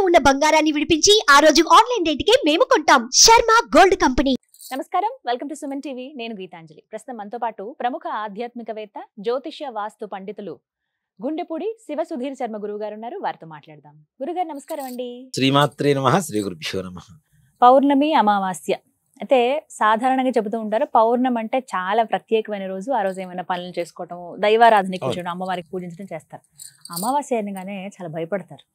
ఉన్న బంగారాన్ని విడిపించి ఆ రోజు ఆన్లైన్ రేటుకే మేము కొంటాం. Sharma gold company. నమస్కారం, వెల్కమ్ టు సుమన్ టీవీ. నేను గీతాంజలి. ప్రస్తుతం మనతో పాటు ప్రముఖ ఆధ్యాత్మికవేత్త, జ్యోతిష్య వాస్తు పండితులు గుండెపూడి శివ సుధీర్ శర్మ గురువు గారు ఉన్నారు. వారితో మాట్లాడదాం. గురుగారు నమస్కారం అండి. శ్రీమాత్రే నమః, శ్రీ గురుభ్యో నమః. పౌర్ణమి, అమావాస్య అయితే సాధారణంగా చెబుతూ ఉంటారు. పౌర్ణమి అంటే చాలా ప్రత్యేకమైన రోజు. ఆ రోజు ఏమైనా పనులు చేసుకోవటం, దైవారాధన కూర్చోవడం, అమ్మవారికి పూజించడం చేస్తారు. అమావాస్య అనగానే చాలా భయపడతారు.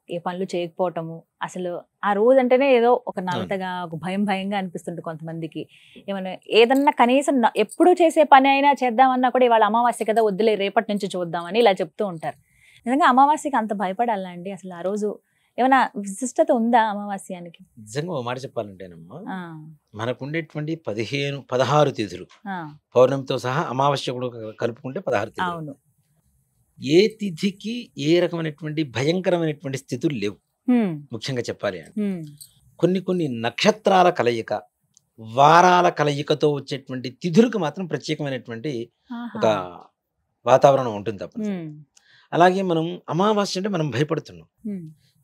ఏ పనులు చేయకపోవటము, అసలు ఆ రోజు అంటేనే ఏదో ఒక నలతగా, ఒక భయంగా అనిపిస్తుంది కొంతమందికి. ఏమైనా ఏదన్నా కనీసం ఎప్పుడు చేసే పని అయినా చేద్దామన్నా కూడా ఇవాళ అమావాస్య కదా, వద్దులే రేపటి నుంచి చూద్దామని ఇలా చెప్తూ ఉంటారు. నిజంగా అమావాస్యకి అంత భయపడాలా అండి? అసలు ఆ రోజు ఏమైనా విశిష్టత ఉందా అమావాస్యానికి? నిజంగా ఒక మాట చెప్పాలంటేనమ్మా, మనకుండేటువంటి 16 తిథులు, పౌర్ణమితో సహా అమావాస్య కూడా కలుపుకుంటే 16 తిథులు. అవును. ఏ తిథికి ఏ రకమైనటువంటి భయంకరమైనటువంటి స్థితులు లేవు. ముఖ్యంగా చెప్పాలి అంటే కొన్ని నక్షత్రాల కలయిక, వారాల కలయికతో వచ్చేటువంటి తిథులకు మాత్రం ప్రత్యేకమైనటువంటి ఒక వాతావరణం ఉంటుంది తప్ప. అలాగే మనం అమావాస్య అంటే మనం భయపడుతున్నాం,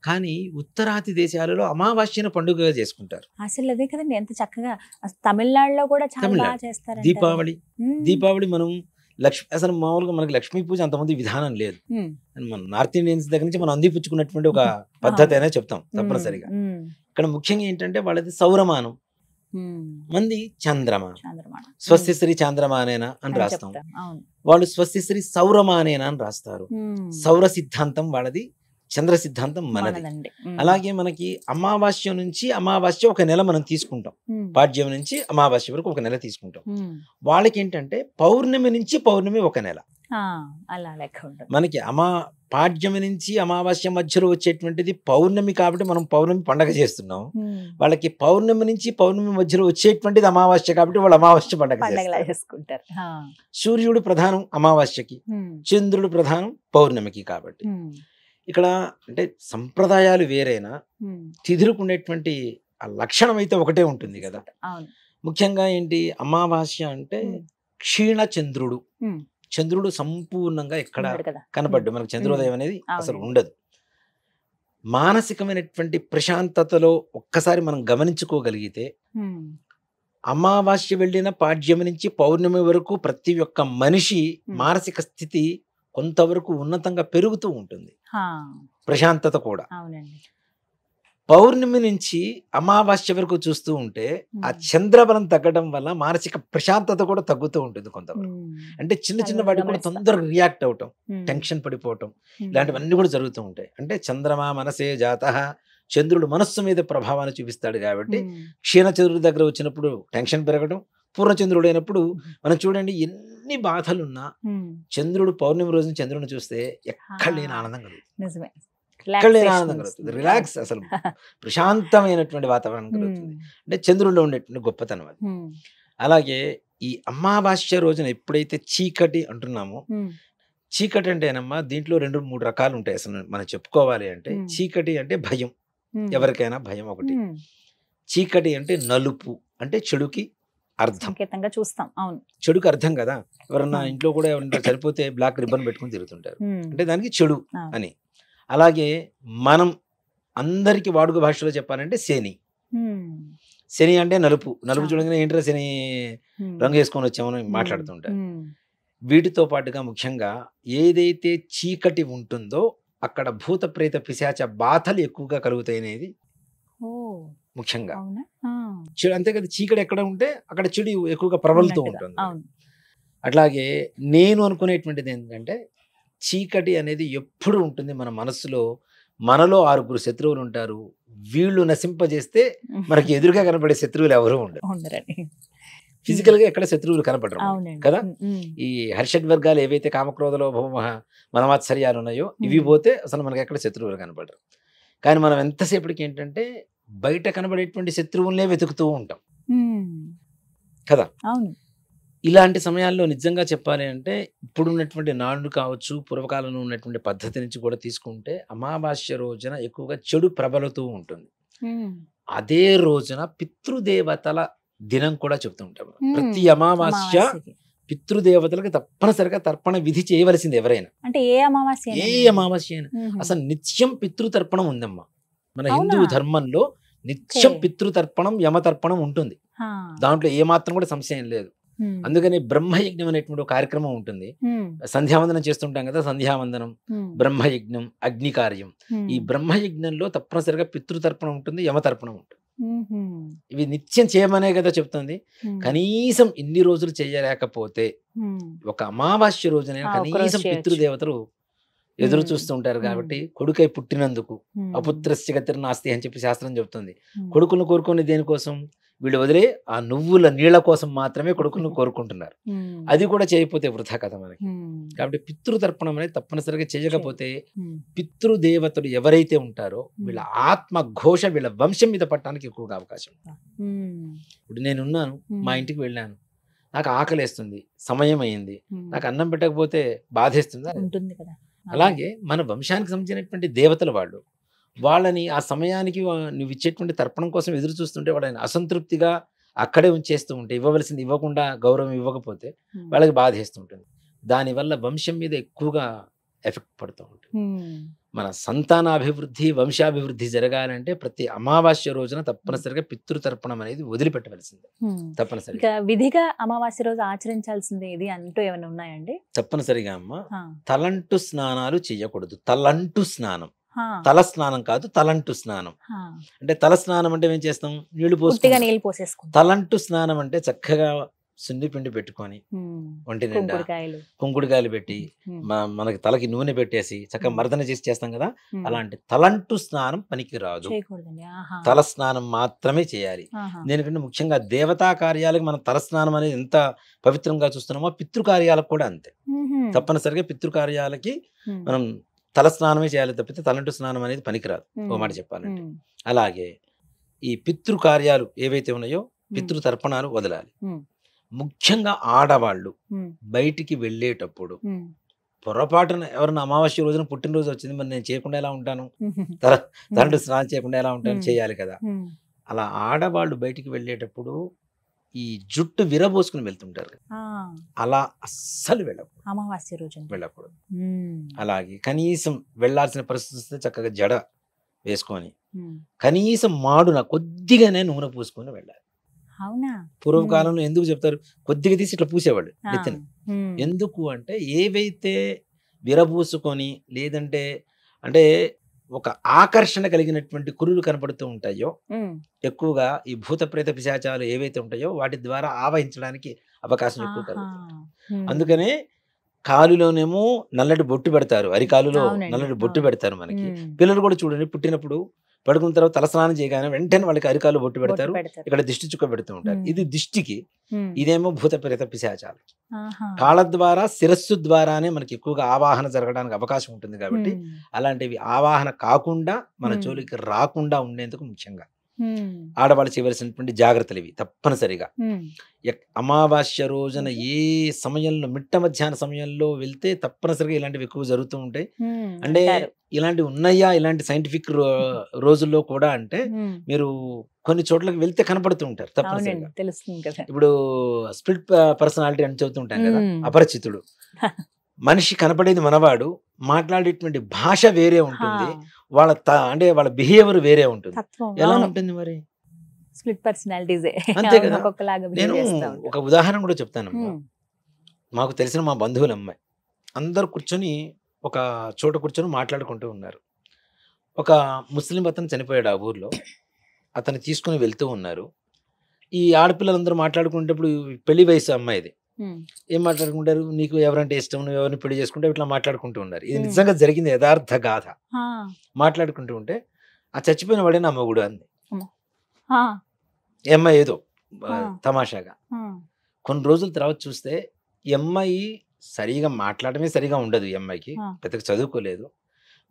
కానీ ఉత్తరాది దేశాలలో అమావాస్యను పండుగగా చేసుకుంటారు. అసలు అదే కదండి, ఎంత చక్కగా. తమిళనాడులో కూడా చాలా బాగా చేస్తారు. దీపావళి మనం అసలు మామూలుగా మనకి లక్ష్మీ పూజ అంతమంది విధానం లేదు. మన నార్త్ ఇండియన్స్ దగ్గర నుంచి మనం అందిపుచ్చుకున్నటువంటి ఒక పద్ధతి అనే చెప్తాం తప్పనిసరిగా. ఇక్కడ ముఖ్యంగా ఏంటంటే వాళ్ళది సౌరమానం, మంది చంద్రమానం. స్వస్తిశ్రీ చంద్రమానేనా అని రాస్తాం, వాళ్ళు స్వస్తిశ్రీ సౌరమానేనా అని రాస్తారు. సౌర సిద్ధాంతం వాళ్ళది, చంద్ర సిద్ధాంతం మనది. అలాగే మనకి అమావాస్య నుంచి అమావాస్య ఒక నెల మనం తీసుకుంటాం, పాడ్యం నుంచి అమావాస్య వరకు ఒక నెల తీసుకుంటాం. వాళ్ళకి ఏంటంటే పౌర్ణమి నుంచి పౌర్ణమి ఒక నెల. మనకి పాడ్యమి నుంచి అమావాస్య మధ్యలో వచ్చేటువంటిది పౌర్ణమి కాబట్టి మనం పౌర్ణమి పండగ చేస్తున్నాం. వాళ్ళకి పౌర్ణమి నుంచి పౌర్ణమి మధ్యలో వచ్చేటువంటిది అమావాస్య కాబట్టి వాళ్ళు అమావాస్య పండగ చేసుకుంటారు. సూర్యుడు ప్రధానం అమావాస్యకి, చంద్రుడు ప్రధానం పౌర్ణమికి. కాబట్టి ఇక్కడ అంటే సంప్రదాయాలు వేరైనా తిథులకు ఉండేటువంటి ఆ లక్షణం అయితే ఒకటే ఉంటుంది కదా. ముఖ్యంగా ఏంటి, అమావాస్య అంటే క్షీణ చంద్రుడు. చంద్రుడు సంపూర్ణంగా ఎక్కడ కనపడ్డు, మనకు చంద్రోదయం అనేది అసలు ఉండదు. మానసికమైనటువంటి ప్రశాంతతలో ఒక్కసారి మనం గమనించుకోగలిగితే, అమావాస్య వెళ్ళిన పాడ్యమి నుంచి పౌర్ణమి వరకు ప్రతి ఒక్క మనిషి మానసిక స్థితి కొంతవరకు ఉన్నతంగా పెరుగుతూ ఉంటుంది, ప్రశాంతత కూడా. పౌర్ణమి నుంచి అమావాస్య వరకు చూస్తూ ఉంటే ఆ చంద్రబలం తగ్గడం వల్ల మానసిక ప్రశాంతత కూడా తగ్గుతూ ఉంటుంది కొంతవరకు. అంటే చిన్న వాటికి కూడా తొందరగా రియాక్ట్ అవటం, టెన్షన్ పడిపోవటం, ఇలాంటివన్నీ కూడా జరుగుతూ ఉంటాయి. అంటే చంద్రమా మనసే జాతః, చంద్రుడు మనస్సు మీద ప్రభావాన్ని చూపిస్తాడు కాబట్టి క్షీణచంద్రుడి దగ్గర వచ్చినప్పుడు టెన్షన్ పెరగడం, పూర్ణచంద్రుడు అయినప్పుడు మనం చూడండి ఎన్ని బాధలున్నా చంద్రుడు పౌర్ణమి రోజున చంద్రుడిని చూస్తే ఎక్కడ లేని ఆనందం కలుగుతుంది, ఎక్కడ లేని ఆనందం కలుగుతుంది. రిలాక్స్, అసలు ప్రశాంతమైనటువంటి వాతావరణం కలుగుతుంది. అంటే చంద్రుడిలో ఉండేటువంటి గొప్పతనం అది. అలాగే ఈ అమావాస్య రోజున ఎప్పుడైతే చీకటి అంటున్నామో, చీకటి అంటేనమ్మా దీంట్లో 2-3 రకాలు ఉంటాయి. అసలు మనం చెప్పుకోవాలి అంటే, చీకటి అంటే భయం, ఎవరికైనా భయం ఒకటి. చీకటి అంటే నలుపు, అంటే చెడుకి అర్థం, చూస్తాం. అవును, చెడుకు అర్థం కదా. ఎవరన్నా ఇంట్లో కూడా ఎవరన్నా చనిపోతే బ్లాక్ రిబ్బన్ పెట్టుకుని తిరుగుతుంటారు, అంటే దానికి చెడు అని. అలాగే మనం అందరికి వాడుక భాషలో చెప్పాలంటే శని. శని అంటే నలుపు. నలుపు చూడగానే ఏంటో శని రంగు వేసుకొని వచ్చామని మాట్లాడుతుంటారు. వీటితో పాటుగా ముఖ్యంగా ఏదైతే చీకటి ఉంటుందో అక్కడ భూత ప్రేత పిశాచ బాధలు ఎక్కువగా కలుగుతాయి అనేది ముఖ్యంగా. అంతే కదా, చీకటి ఎక్కడ ఉంటే అక్కడ చెడు ఎక్కువగా ప్రబలుతూ ఉంటుంది. అట్లాగే నేను అనుకునేటువంటిది ఏంటంటే, చీకటి అనేది ఎప్పుడు ఉంటుంది మన మనసులో. మనలో 6 శత్రువులు ఉంటారు, వీళ్ళు నశింపజేస్తే మనకి ఎదురుగా కనబడే శత్రువులు ఎవరు ఉండరు. ఫిజికల్ గా ఎక్కడ శత్రువులు కనపడరు కదా. ఈ హర్షడ్ వర్గాలు ఏవైతే కామక్రోధలో మనమాత్సర్యాలు ఉన్నాయో, ఇవి పోతే అసలు మనకి ఎక్కడ శత్రువులు కనపడరు. కానీ మనం ఎంతసేపటికి ఏంటంటే బయట కనబడేటువంటి శత్రువులనే వెతుకుతూ ఉంటాం కదా. ఇలాంటి సమయాల్లో నిజంగా చెప్పాలి అంటే, ఇప్పుడున్నటువంటి నాడు కావచ్చు, పూర్వకాలంలో ఉన్నటువంటి పద్ధతి నుంచి కూడా తీసుకుంటే, అమావాస్య రోజున ఎక్కువగా చెడు ప్రబలుతూ ఉంటుంది. అదే రోజున పితృదేవతల దినం కూడా చెప్తూ ఉంటాం. ప్రతి అమావాస్య పితృదేవతలకు తప్పనిసరిగా తర్పణ విధి చేయవలసింది ఎవరైనా. అంటే ఏ అమావాస్య అయినా అసలు నిత్యం పితృతర్పణం ఉందమ్మా. మన హిందూ ధర్మంలో నిత్యం పితృతర్పణం యమతర్పణం ఉంటుంది. దాంట్లో ఏమాత్రం కూడా సంశయం లేదు. అందుకని బ్రహ్మయజ్ఞం అనేటువంటి ఒక కార్యక్రమం ఉంటుంది. సంధ్యావందనం చేస్తుంటాం కదా, సంధ్యావందనం, బ్రహ్మయజ్ఞం, అగ్ని కార్యం. ఈ బ్రహ్మయజ్ఞంలో తప్పనిసరిగా పితృతర్పణం ఉంటుంది, యమతర్పణం ఉంటుంది. ఇవి నిత్యం చేయమనే కదా చెప్తుంది. కనీసం ఇన్ని రోజులు చేయలేకపోతే ఒక అమావాస్య రోజున కనీసం పితృదేవతలు ఎదురు చూస్తూ ఉంటారు. కాబట్టి కొడుకై పుట్టినందుకు అపుత్రస్య గతిర్ నాస్తి అని చెప్పి శాస్త్రం చెప్తుంది. కొడుకును కోరుకునే దేనికోసం? వీళ్ళు వదిలే ఆ నువ్వుల నీళ్ల కోసం మాత్రమే కొడుకును కోరుకుంటున్నారు. అది కూడా చేయకపోతే వృధా కదా మనకి. కాబట్టి పితృతర్పణం అనేది తప్పనిసరిగా చేయకపోతే పితృదేవతలు ఎవరైతే ఉంటారో వీళ్ళ ఆత్మ ఘోష వీళ్ళ వంశం మీద పట్టడానికి ఎక్కువగా అవకాశం. ఇప్పుడు నేనున్నాను, మా ఇంటికి వెళ్ళాను, నాకు ఆకలేస్తుంది, సమయం అయింది, నాకు అన్నం పెట్టకపోతే బాధేస్తుందా? అలాగే మన వంశానికి సంబంధించినటువంటి దేవతలు వాళ్ళని ఆ సమయానికి నువ్వు ఇచ్చేటువంటి తర్పణం కోసం ఎదురు చూస్తుంటే వాళ్ళని అసంతృప్తిగా అక్కడే ఉంచేస్తూ ఉంటే, ఇవ్వవలసింది ఇవ్వకుండా గౌరవం ఇవ్వకపోతే వాళ్ళకి బాధేస్తుంటుంది. దానివల్ల వంశం మీద ఎక్కువగా ఎఫెక్ట్ పడుతూ ఉంటుంది. మన సంతానాభివృద్ధి, వంశాభివృద్ధి జరగాలంటే ప్రతి అమావాస్య రోజున తప్పనిసరిగా పితృతర్పణం అనేది వదిలిపెట్టవలసిందే. తప్పనిసరిగా విధిగా అమావాస్య రోజు ఆచరించాల్సింది ఇది అంటూ ఏమైనా ఉన్నాయండి? తప్పనిసరిగా అమ్మ, తలంటు స్నానాలు చేయకూడదు. తలంటు స్నానం, తల స్నానం కాదు, తలంటు స్నానం. అంటే తల స్నానం అంటే ఏం చేస్తాం? నీళ్లు పోసుకుంటాం. తలంటు స్నానం అంటే చక్కగా సున్ని పిండి పెట్టుకొని ఒంటి నిండా కుంకుడుకాయలు పెట్టి మనకి తలకి నూనె పెట్టేసి చక్కగా మర్దన చేసి చేస్తాం కదా, అలాంటి తలంటు స్నానం పనికి రాదు. తల స్నానం మాత్రమే చేయాలి. ఎందుకంటే ముఖ్యంగా దేవతా కార్యాలకు మనం తల స్నానం అనేది ఎంత పవిత్రంగా చూస్తున్నామో పితృకార్యాలకు కూడా అంతే. తప్పనిసరిగా పితృకార్యాలకి మనం తల స్నానమే చేయాలి తప్పితే తలంటు స్నానం అనేది పనికిరాదు, ఓ మాట చెప్పాలంటే. అలాగే ఈ పితృకార్యాలు ఏవైతే ఉన్నాయో పితృతర్పణాలు వదలాలి. ముఖ్యంగా ఆడవాళ్ళు బయటికి వెళ్ళేటప్పుడు పొరపాటున ఎవరైనా అమావాస్య రోజున పుట్టినరోజు వచ్చింది, మరి నేను చేయకుండా ఎలా ఉంటాను? తలంటు స్నానం చేయకుండా ఎలా ఉంటాను? చేయాలి కదా. అలా ఆడవాళ్ళు బయటికి వెళ్ళేటప్పుడు ఈ జుట్టు విరబోసుకుని వెళ్తుంటారు, అలా అస్సలు అమావాస్య రోజు వెళ్ళకూడదు. అలాగే కనీసం వెళ్లాల్సిన పరిస్థితి వస్తే చక్కగా జడ వేసుకొని కనీసం మాడున కొద్దిగానే నూనె పూసుకొని వెళ్ళాలి. పూర్వకాలంలో ఎందుకు చెప్తారు? కొద్దిగా తీసి ఇట్లా పూసేవాళ్ళు నెత్తిన. ఎందుకు అంటే ఏవైతే విరబూసుకొని లేదంటే అంటే ఒక ఆకర్షణ కలిగినటువంటి కురులు కనపడుతూ ఉంటాయో ఎక్కువగా ఈ భూత ప్రేత పిశాచాలు ఏవైతే ఉంటాయో వాటి ద్వారా ఆవహించడానికి అవకాశం ఎక్కువ కలుగుతుంది. అందుకనే కాలులోనేమో నల్లటి బొట్టు పెడతారు, అరికాలులో నల్లటి బొట్టు పెడతారు. మనకి పిల్లలు కూడా చూడండి, పుట్టినప్పుడు పడుకున్న తర్వాత తలస్నానం చేయగానే వెంటనే వాళ్ళకి అరికాలు బొట్టు పెడతారు, ఇక్కడ దిష్టి చుక్క పెడుతూ ఉంటారు. ఇది దిష్టికి, ఇదేమో భూత ప్రేత పిశాచాలు. కాళ్ళ ద్వారా శిరస్సు ద్వారానే మనకి ఎక్కువగా ఆవాహన జరగడానికి అవకాశం ఉంటుంది. కాబట్టి అలాంటివి ఆవాహన కాకుండా మన జోలికి రాకుండా ఉండేందుకు ముఖ్యంగా ఆడవాళ్ళు చేయవలసినటువంటి జాగ్రత్తలు ఇవి. తప్పనిసరిగా అమావాస్య రోజున ఏ సమయంలో మిట్ట మధ్యాహ్న సమయంలో వెళ్తే తప్పనిసరిగా ఇలాంటివి ఎక్కువ జరుగుతూ ఉంటాయి. అంటే ఇలాంటివి ఉన్నాయా ఇలాంటి సైంటిఫిక్ రోజుల్లో కూడా అంటే మీరు కొన్ని చోట్లకి వెళ్తే కనపడుతూ ఉంటారు తప్పనిసరిగా. ఇప్పుడు స్ప్లిట్ పర్సనాలిటీ అని చెబుతుంటాం కదా, అపరిచితుడు. మనిషి కనపడేది మనవాడు, మాట్లాడేటువంటి భాష వేరే ఉంటుంది, వాళ్ళ అంటే వాళ్ళ బిహేవియర్ వేరే ఉంటుంది. ఎలా ఉంటుంది మరి? స్ప్లిట్ పర్సనాలిటీసే. అంతే కదా. నేను ఒక ఉదాహరణ కూడా చెప్తాను. మాకు తెలిసిన మా బంధువుల అమ్మాయి అందరు కూర్చొని ఒక చోట కూర్చొని మాట్లాడుకుంటూ ఉన్నారు. ఒక ముస్లిం అతను చనిపోయాడు ఆ ఊర్లో, అతను తీసుకుని వెళ్తూ ఉన్నారు. ఈ ఆడపిల్లలందరూ మాట్లాడుకునేటప్పుడు పెళ్లి వయసు అమ్మాయిది, ఏం మాట్లాడుకుంటారు? నీకు ఎవరంటే ఇష్టం, నువ్వు ఎవరిని పెళ్లి చేసుకుంటే ఇట్లా మాట్లాడుకుంటూ ఉన్నారు. ఇది నిజంగా జరిగింది, యథార్థ గాథ. మాట్లాడుకుంటూ ఉంటే ఆ చచ్చిపోయిన వాడే నా మొగుడు అంది. ఈ అమ్మాయి ఏదో తమాషాగా. కొన్ని రోజుల తర్వాత చూస్తే ఈ అమ్మాయి సరిగా మాట్లాడమే సరిగా ఉండదు. ఈ అమ్మాయికి పెద్దగా చదువుకోలేదు,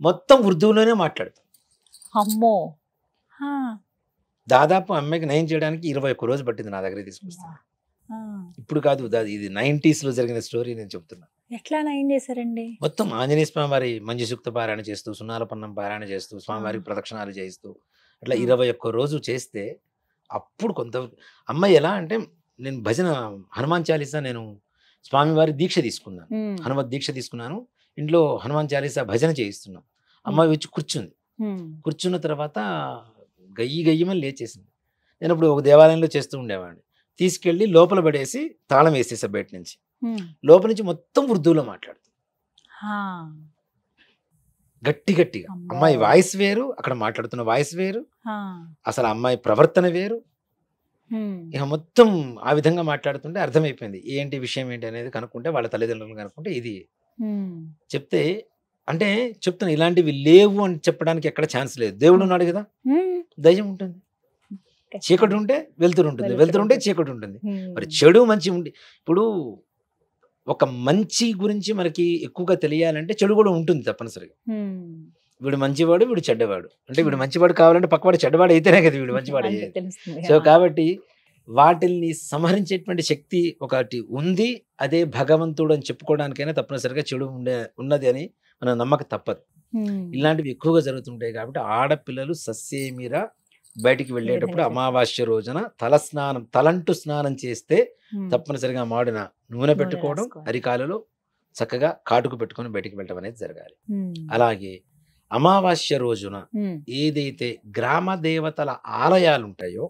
మొత్తం ఉర్దూలోనే మాట్లాడుతుంది. అమ్మో. దాదాపు అమ్మాయికి నయం చేయడానికి 21 రోజు పట్టింది నా దగ్గర తీసుకొస్తాను. ఇప్పుడు కాదు, ఇది 90s లో జరిగిన స్టోరీ నేను చెప్తున్నా. ఎట్లా నయం చేశారండి? మొత్తం ఆంజనేయ స్వామి వారి మంజు సూక్త పారాయణ చేస్తూ, సున్నాల పన్నం పారాయణ చేస్తూ, స్వామివారికి ప్రదక్షిణాలు చేస్తూ అట్లా 21 రోజు చేస్తే అప్పుడు కొంత అమ్మాయి ఎలా అంటే, నేను భజన హనుమాన్ చాలీసా, నేను స్వామివారి దీక్ష తీసుకున్నాను, హనుమత్ దీక్ష తీసుకున్నాను, ఇంట్లో హనుమాన్ చాలీసా భజన చేయిస్తున్నాం. అమ్మాయి వచ్చి కూర్చుంది. కూర్చున్న తర్వాత గయ్యి గయ్యమని లేచేసింది. నేను ఇప్పుడు ఒక దేవాలయంలో చేస్తూ ఉండేవాడిని. తీసుకెళ్ళి లోపల పడేసి తాళం వేసేసా బయట నుంచి. లోపల నుంచి మొత్తం ఉర్దూలో మాట్లాడుతుంది గట్టి గట్టిగా. అమ్మాయి వాయిస్ వేరు, అక్కడ మాట్లాడుతున్న వాయిస్ వేరు, అసలు అమ్మాయి ప్రవర్తన వేరు. ఇక మొత్తం ఆ విధంగా మాట్లాడుతుంటే అర్థమైపోయింది ఏంటి విషయం ఏంటి అనేది. కనుక్కుంటే వాళ్ళ తల్లిదండ్రులు కనుక్కుంటే ఇది చెప్తే, అంటే చెప్తున్నా ఇలాంటివి లేవు అని చెప్పడానికి ఎక్కడ ఛాన్స్ లేదు. దేవుడు ఉన్నాడు కదా, దయ్యం ఉంటుంది. చీకటి ఉంటే వెలుతురు ఉంటుంది, వెలుతురు ఉంటే చీకటి ఉంటుంది. మరి చెడు మంచి ఉండి, ఇప్పుడు ఒక మంచి గురించి మనకి ఎక్కువగా తెలియాలంటే చెడు కూడా ఉంటుంది తప్పనిసరిగా. వీడు మంచివాడు, వీడు చెడ్డవాడు. అంటే వీడు మంచివాడు కావాలంటే పక్కవాడు చెడ్డవాడు అయితేనే కదా వీడు మంచివాడు అయ్యేది. సో కాబట్టి వాటిల్ని సంహరించేటువంటి శక్తి ఒకటి ఉంది. అదే భగవంతుడు అని చెప్పుకోవడానికైనా తప్పనిసరిగా చెడు ఉన్నది అని మనం నమ్మక తప్పదు. ఇలాంటివి ఎక్కువగా జరుగుతుంటాయి. కాబట్టి ఆడపిల్లలు సస్యేమిరా బయటికి వెళ్ళేటప్పుడు అమావాస్య రోజున తలంటు స్నానం చేస్తే తప్పనిసరిగా మాడిన నూనె పెట్టుకోవడం, అరికాలలో చక్కగా కాటుకు పెట్టుకొని బయటికి వెళ్ళడం అనేది జరగాలి. అలాగే అమావాస్య రోజున ఏదైతే గ్రామ దేవతల ఆలయాలు ఉంటాయో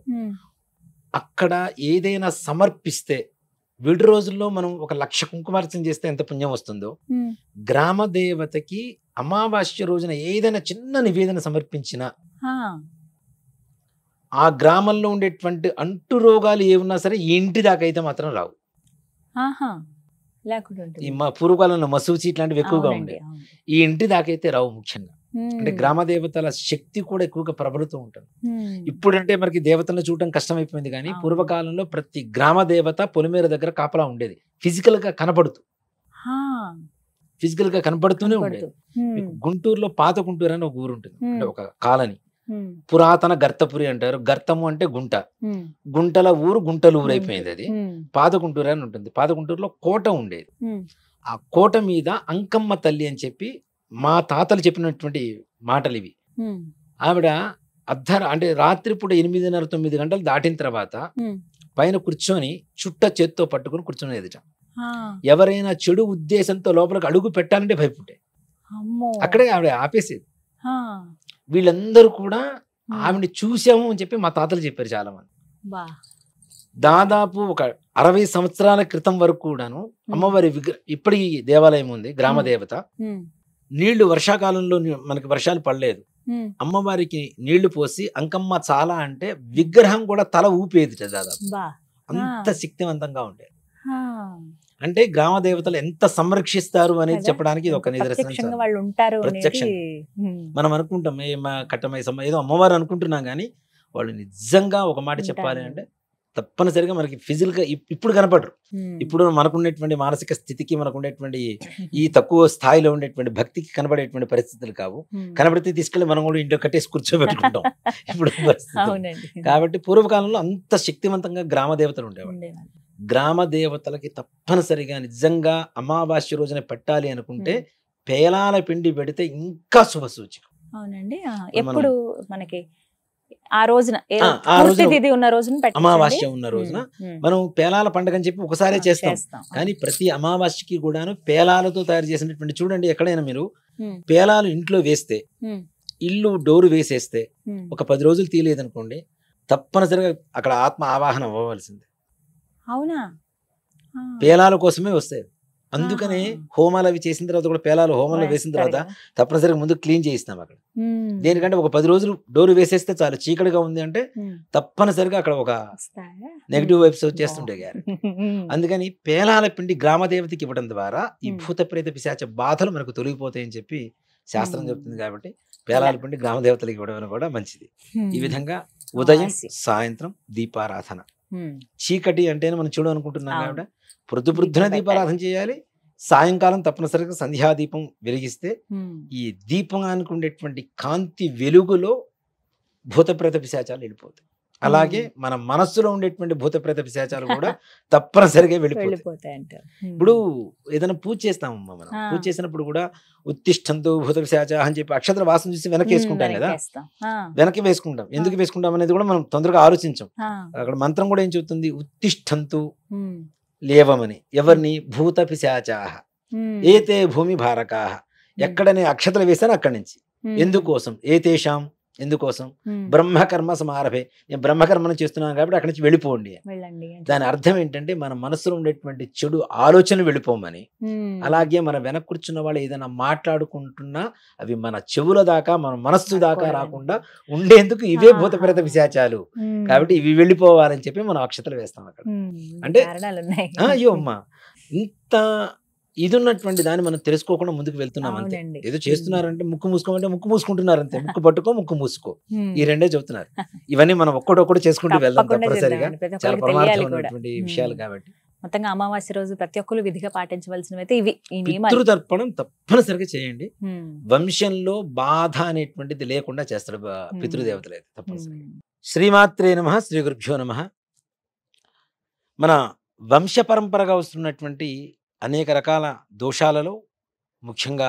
అక్కడ ఏదైనా సమర్పిస్తే, విడి రోజుల్లో మనం 1,00,000 కుంకుమార్చన చేస్తే ఎంత పుణ్యం వస్తుందో, గ్రామ దేవతకి అమావాస్య రోజున ఏదైనా చిన్న నివేదన సమర్పించినా ఆ గ్రామంలో ఉండేటువంటి అంటు రోగాలు ఏమున్నా సరే ఈ ఇంటి దాకా అయితే మాత్రం రావు. ఈ మా పూర్వకాలంలో మసూచి ఇట్లాంటివి ఎక్కువగా ఉండేవి. ఈ ఇంటి దాకైతే రావు. ముఖ్యంగా అంటే గ్రామ దేవతల శక్తి కూడా ఎక్కువగా ప్రబలుతూ ఉంటుంది. ఇప్పుడంటే మనకి దేవతలను చూడటం కష్టమైపోయింది, కానీ పూర్వకాలంలో ప్రతి గ్రామ దేవత పొలిమేర దగ్గర కాపలా ఉండేది. ఫిజికల్ గా కనపడుతూనే ఉండేది. గుంటూరులో పాత గుంటూరు అని ఒక ఊరు ఉంటుంది, అంటే ఒక కాలనీ. పురాతన గర్తపురి అంటారు. గర్తము అంటే గుంట, గుంటల ఊరు గుంటల ఊరు అయిపోయింది. అది పాత గుంటూరు అని ఉంటుంది. పాత గుంటూరులో కోట ఉండేది. ఆ కోట మీద అంకమ్మ తల్లి అని చెప్పి మా తాతలు చెప్పినటువంటి మాటలు ఇవి. ఆవిడ అంటే రాత్రిపూట 8:30-9 గంటలు దాటిన తర్వాత పైన కూర్చొని చుట్ట చేత్తో పట్టుకుని కూర్చొని ఎదుట ఎవరైనా చెడు ఉద్దేశంతో లోపలికి అడుగు పెట్టాలంటే భయపడే అక్కడే ఆవిడ ఆపేసేది. వీళ్ళందరూ కూడా ఆవిడని చూసాము అని చెప్పి మా తాతలు చెప్పారు చాలా మంది. దాదాపు ఒక 60 సంవత్సరాల క్రితం వరకు కూడాను అమ్మవారి ఇప్పటికీ దేవాలయం ఉంది, గ్రామ దేవత. నీళ్లు వర్షాకాలంలో మనకి వర్షాలు పడలేదు, అమ్మవారికి నీళ్లు పోసి అంకమ్మ చాలా అంటే విగ్రహం కూడా తల ఊపేది దాదాపు. అంత శక్తివంతంగా ఉండేది. అంటే గ్రామ దేవతలు ఎంత సంరక్షిస్తారు అనేది చెప్పడానికి ఇది ఒక నిదర్శనం. ప్రత్యక్షంగా మనం అనుకుంటాం కట్టమై ఏదో అమ్మవారు అనుకుంటున్నాం, కానీ వాళ్ళు నిజంగా ఒక మాట చెప్పాలి అంటే తప్పనిసరిగా మనకి ఫిజికల్ గా ఇప్పుడు కనపడరు. ఇప్పుడు మనకున్నటువంటి మానసిక స్థితికి, మనకుండేటువంటి ఈ తక్కువ స్థాయిలో ఉండేటువంటి భక్తికి కనబడేటువంటి పరిస్థితులు కావు. కనబడితే తీసుకెళ్ళి మనం కూడా ఇంట్లో కట్టేసి కూర్చోబెట్టుకుంటాం ఇప్పుడు. కాబట్టి పూర్వకాలంలో అంత శక్తివంతంగా గ్రామ దేవతలు ఉండేవాళ్ళు. గ్రామ దేవతలకి తప్పనిసరిగా నిజంగా అమావాస్య రోజున పెట్టాలి అనుకుంటే పేలాల పిండి పెడితే ఇంకా శుభ సూచకం. అవునండి. ఎప్పుడు మనకి ఆ రోజున అమావాస్య ఉన్న రోజున మనం పేలాల పండుగ అని చెప్పి ఒకసారి చేస్తాం, కానీ ప్రతి అమావాస్యకి కూడాను పేలాలతో తయారు చేసినటువంటి, చూడండి ఎక్కడైనా మీరు పేలాలు ఇంట్లో వేస్తే, ఇల్లు డోరు వేసేస్తే ఒక 10 రోజులు తీయలేదనుకోండి, తప్పనిసరిగా అక్కడ ఆత్మ ఆవాహన అవ్వవలసిందే. అవునా? పేలాల కోసమే వస్తాయి. అందుకనే హోమాలు అవి చేసిన తర్వాత కూడా పేలాలు హోమాలు వేసిన తర్వాత తప్పనిసరిగా ముందు క్లీన్ చేయిస్తాం అక్కడ. దేనికంటే ఒక 10 రోజులు డోరు వేసేస్తే చాలు, చీకటిగా ఉంది అంటే తప్పనిసరిగా అక్కడ ఒక నెగిటివ్ వైబ్స్ వచ్చేస్తుంటాయి. అందుకని పేలాల పిండి గ్రామ దేవతకి ఇవ్వడం ద్వారా ఈ భూత ప్రేత పిశాచ బాధలు మనకు తొలగిపోతాయని చెప్పి శాస్త్రం చెప్తుంది. కాబట్టి పేలాల పిండి గ్రామ దేవతలకు ఇవ్వడం కూడా మంచిది. ఈ విధంగా ఉదయం సాయంత్రం దీపారాధన. చీకటి అంటేనే మనం చూడ అనుకుంటున్నాం కాబట్టి ప్రొద్దున దీపారాధన చేయాలి. సాయంకాలం తప్పనిసరిగా సంధ్యాదీపం వెలిగిస్తే ఈ దీపానికి ఉండేటువంటి కాంతి వెలుగులో భూతప్రేత పిశాచాలు వెళ్ళిపోతాయి. అలాగే మన మనస్సులో ఉండేటువంటి భూతప్రేత పిశాచాలు కూడా తప్పనిసరిగా వెళ్ళిపోతాయి. ఇప్పుడు ఏదైనా పూజ చేస్తామమ్మా, మనం పూజ చేసినప్పుడు కూడా ఉత్తిష్టంతో భూత పిశాచ అని చెప్పి అక్షర వాసన చూసి వెనక్కి వేసుకుంటాం కదా, వెనక్కి వేసుకుంటాం. ఎందుకు వేసుకుంటాం అనేది కూడా మనం తొందరగా ఆలోచించాం. అక్కడ మంత్రం కూడా ఏం చెబుతుంది, ఉత్తిష్టంతు లేవమని. ఎవరిని? భూత పిశాచాహ ఏతే భూమి భారకాహ. ఎక్కడనే అక్షతలు వేసాను అక్కడి నుంచి ఎందుకోసం? ఏతేషాం, ఎందుకోసం? బ్రహ్మకర్మ సమారభే, నేను బ్రహ్మకర్మను చేస్తున్నాను కాబట్టి అక్కడి నుంచి వెళ్ళిపోండి. వెళ్ళండి. దాని అర్థం ఏంటంటే మన మనసులో ఉండేటువంటి చెడు ఆలోచనలు వెళ్ళిపోమని. అలాగే మన వెనక కూర్చున్న వాళ్ళు ఏదైనా మాట్లాడుకుంటున్నా అవి మన చెవుల దాకా, మన మనస్సు దాకా రాకుండా ఉండేందుకు ఇవే భూత ప్రేత పిశాచాలు, కాబట్టి ఇవి వెళ్ళిపోవాలని చెప్పి మనం అక్షతలు వేస్తాం అక్కడ. అంటే అయ్యో అమ్మా, ఇంత ఇది ఉన్నటువంటి దాన్ని మనం తెలుసుకోకుండా ముందుకు వెళ్తున్నాం అంతే. ఏదో చేస్తున్నారంటే ముక్కు మూసుకోమంటే ముక్కు మూసుకుంటున్నారు అంతే. ముక్కు పట్టుకో, ముక్కు మూసుకో, ఈ రెండే చెబుతున్నారు. ఇవన్నీ మనం ఒక్కడొక్కడు చేసుకుంటూ వెళ్దాం తప్పనిసరిగా. చాలా ప్రమాదమైనటువంటి విషయాలు కాబట్టి మొత్తంగా అమావాస్య రోజు ప్రతి ఒక్కరు విధిగా పాటించవలసినవి అయితే ఇవి. పితృతర్పణం తప్పనిసరిగా చేయండి. వంశంలో బాధ అనేటువంటిది లేకుండా చేస్తాడు పితృదేవతలు అయితే తప్పనిసరిగా. శ్రీమాత్రే నమః, శ్రీ గురుభ్యో నమః. మన వంశ పరంపరగా వస్తున్నటువంటి అనేక రకాల దోషాలలో ముఖ్యంగా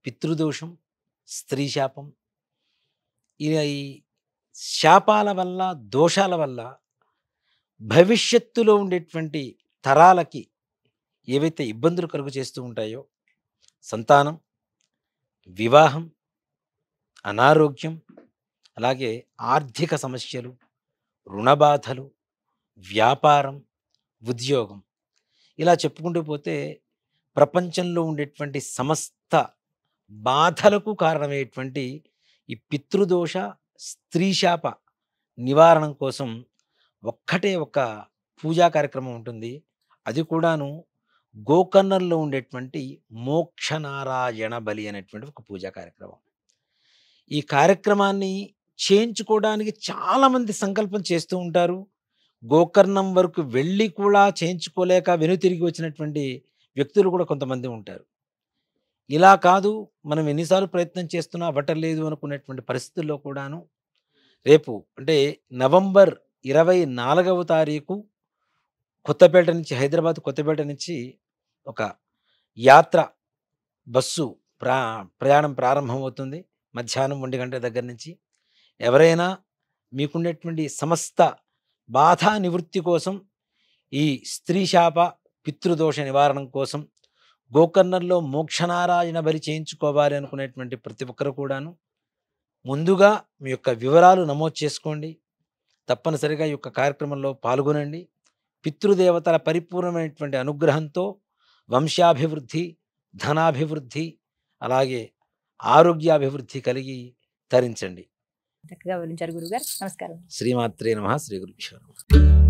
పితృదోషం, స్త్రీ శాపం, ఈ శాపాల వల్ల, దోషాల వల్ల భవిష్యత్తులో ఉండేటువంటి తరాలకి ఏవైతే ఇబ్బందులు కలుగు చేస్తూ ఉంటాయో, సంతానం, వివాహం, అనారోగ్యం, అలాగే ఆర్థిక సమస్యలు, రుణబాధలు, వ్యాపారం, ఉద్యోగం, ఇలా చెప్పుకుంటూ పోతే ప్రపంచంలో ఉండేటువంటి సమస్త బాధలకు కారణమయ్యేటువంటి ఈ పితృదోష, స్త్రీశాప నివారణం కోసం ఒక్కటే ఒక పూజా కార్యక్రమం ఉంటుంది. అది కూడాను గోకర్ణంలో ఉండేటువంటి మోక్షనారాయణ బలి అనేటువంటి ఒక పూజా కార్యక్రమం. ఈ కార్యక్రమాన్ని చేయించుకోవడానికి చాలామంది సంకల్పం చేస్తూ ఉంటారు. గోకర్ణం వరకు వెళ్ళి కూడా చేయించుకోలేక వెనుతిరిగి వచ్చినటువంటి వ్యక్తులు కూడా కొంతమంది ఉంటారు. ఇలా కాదు, మనం ఎన్నిసార్లు ప్రయత్నం చేస్తున్నా అవ్వటలేదు అనుకునేటువంటి పరిస్థితుల్లో కూడాను రేపు అంటే నవంబర్ 24వ తారీఖు కొత్తపేట నుంచి, హైదరాబాద్ కొత్తపేట నుంచి ఒక యాత్ర బస్సు ప్రయాణం ప్రారంభమవుతుంది. మధ్యాహ్నం 1 గంట దగ్గర నుంచి. ఎవరైనా మీకుండేటువంటి సమస్త బాధా నివృత్తి కోసం, ఈ స్త్రీ శాప పితృదోష నివారణం కోసం గోకర్ణంలో మోక్షనారాయణ బలి చేయించుకోవాలి అనుకునేటువంటి ప్రతి ఒక్కరు కూడాను ముందుగా మీ యొక్క వివరాలు నమోదు చేసుకోండి. తప్పనిసరిగా ఈ యొక్క కార్యక్రమంలో పాల్గొనండి. పితృదేవతల పరిపూర్ణమైనటువంటి అనుగ్రహంతో వంశాభివృద్ధి, ధనాభివృద్ధి, అలాగే ఆరోగ్యాభివృద్ధి కలిగి తరించండి. చక్కగా వివరించారు గురుగారు. నమస్కారం. శ్రీమాత్రే నమః, శ్రీ గురుభ్యో నమః.